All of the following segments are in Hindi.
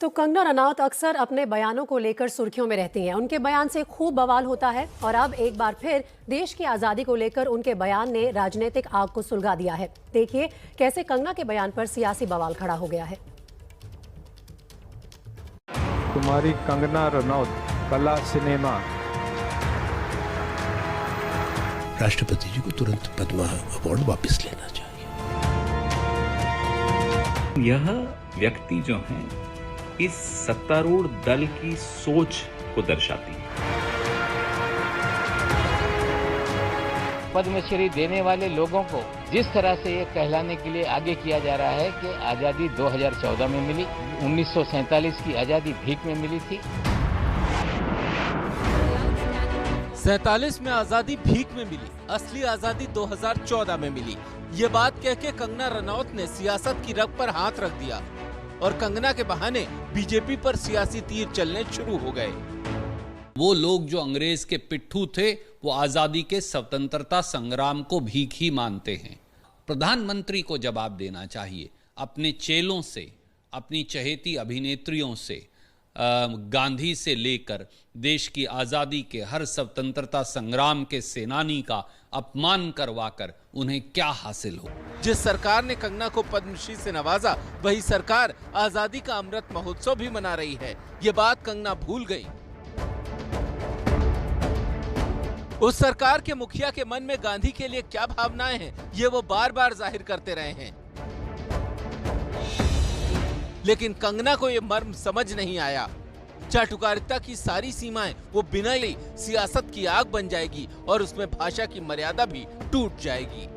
तो कंगना रनौत अक्सर अपने बयानों को लेकर सुर्खियों में रहती हैं। उनके बयान से खूब बवाल होता है और अब एक बार फिर देश की आज़ादी को लेकर उनके बयान ने राजनीतिक आग को सुलगा दिया है। देखिए कैसे कंगना के बयान पर सियासी बवाल खड़ा हो गया है। तुम्हारी कंगना रनौत कला सिनेमा। राष्ट्रपति जी को तुरंत पद्म अवार्ड वापस लेना चाहिए। यह व्यक्ति जो हैं इस सत्तारूढ़ दल की सोच को दर्शाती है। पद्मश्री देने वाले लोगों को जिस तरह से ये कहलाने के लिए आगे किया जा रहा है कि आज़ादी 2014 में मिली, 1947 की आज़ादी भीख में मिली थी। 47 में आजादी भीख में मिली, असली आजादी 2014 में मिली। ये बात कह के कंगना रनौत ने सियासत की रग पर हाथ रख दिया और कंगना के बहाने बीजेपी पर सियासी तीर चलने शुरू हो गए। वो लोग जो अंग्रेज के पिट्ठू थे वो आजादी के स्वतंत्रता संग्राम को भीख ही मानते हैं। प्रधानमंत्री को जवाब देना चाहिए अपने चेलों से, अपनी चहेती अभिनेत्रियों से, गांधी से लेकर देश की आज़ादी के हर स्वतंत्रता संग्राम के सेनानी का अपमान करवाकर उन्हें क्या हासिल हो। जिस सरकार ने कंगना को पद्मश्री से नवाजा, वही सरकार आजादी का अमृत महोत्सव भी मना रही है। ये बात कंगना भूल गई। उस सरकार के मुखिया के मन में गांधी के लिए क्या भावनाएं हैं, ये वो बार बार जाहिर करते रहे हैं, लेकिन कंगना को ये मर्म समझ नहीं आया। चाटुकारिता की सारी सीमाएं वो बिना ही सियासत की आग बन जाएगी और उसमें भाषा की मर्यादा भी टूट जाएगी।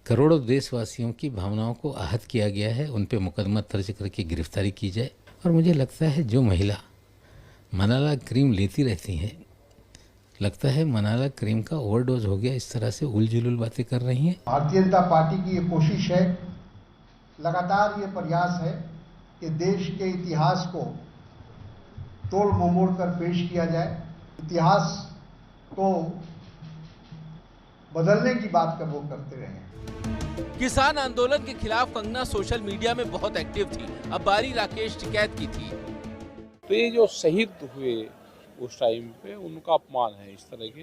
करोड़ों देशवासियों की भावनाओं को आहत किया गया है, उन पे मुकदमा दर्ज करके गिरफ्तारी की जाए। और मुझे लगता है जो महिला मलाला क्रीम लेती रहती हैं, लगता है मलाला क्रीम का ओवरडोज हो गया, इस तरह से उलझुल बातें कर रही हैं। भारतीय जनता पार्टी की ये कोशिश है, लगातार ये प्रयास है कि देश के इतिहास को तोड़ ममोड़ कर पेश किया जाए, इतिहास को बदलने की बात का वो करते रहे। किसान आंदोलन के खिलाफ कंगना सोशल मीडिया में बहुत एक्टिव थी। अब बारी राकेश टिकैत की थी। तो ये जो शहीद हुए उस टाइम पे, उनका अपमान है। इस तरह के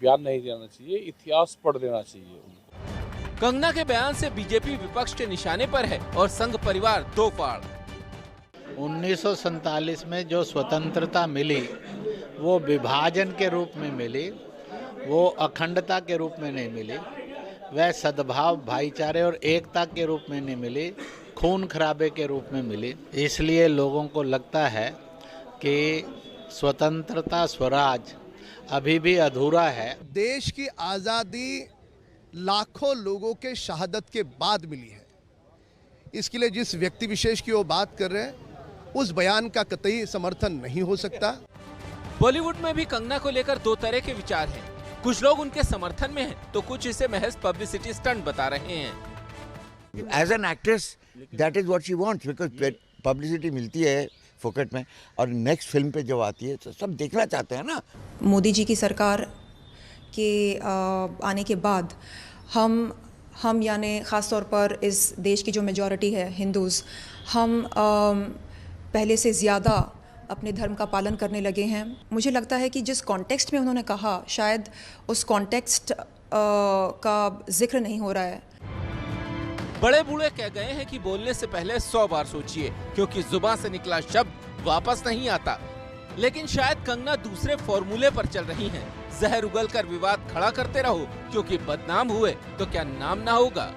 बयान नहीं देना चाहिए, इतिहास पढ़ देना चाहिए उनको। कंगना के बयान से बीजेपी विपक्ष के निशाने पर है और संघ परिवार दो फाड़। 1947 में जो स्वतंत्रता मिली वो विभाजन के रूप में मिली, वो अखंडता के रूप में नहीं मिली, वह सद्भाव, भाईचारे और एकता के रूप में नहीं मिली, खून खराबे के रूप में मिली। इसलिए लोगों को लगता है कि स्वतंत्रता, स्वराज अभी भी अधूरा है। देश की आज़ादी लाखों लोगों के शहादत के बाद मिली है। इसके लिए जिस व्यक्ति विशेष की वो बात कर रहे हैं, उस बयान का कतई समर्थन नहीं हो सकता। बॉलीवुड में भी कंगना को लेकर दो तरह के विचार हैं। कुछ लोग उनके समर्थन में हैं, तो कुछ इसे महज पब्लिसिटी स्टंट बता रहे हैं। As an actress that is what she wants, because publicity मिलती है फोकट में, और नेक्स्ट फिल्म पे जब आती है तो सब देखना चाहते हैं ना। मोदी जी की सरकार के आने के बाद हम यानी ख़ास तौर पर इस देश की जो मेजॉरिटी है हिंदूज़, हम पहले से ज़्यादा अपने धर्म का पालन करने लगे हैं। मुझे लगता है कि जिस कॉन्टेक्स्ट में उन्होंने कहा, शायद उस कॉन्टेक्स्ट का जिक्र नहीं हो रहा है। बड़े बूढ़े कह गए हैं कि बोलने से पहले 100 बार सोचिए, क्योंकि जुबान से निकला शब्द वापस नहीं आता। लेकिन शायद कंगना दूसरे फॉर्मूले पर चल रही हैं। जहर उगलकर विवाद खड़ा करते रहो, क्योंकि बदनाम हुए तो क्या नाम ना होगा।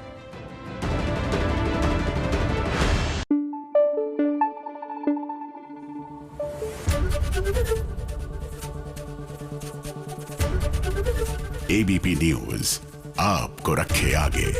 एबीपी न्यूज आपको रखे आगे।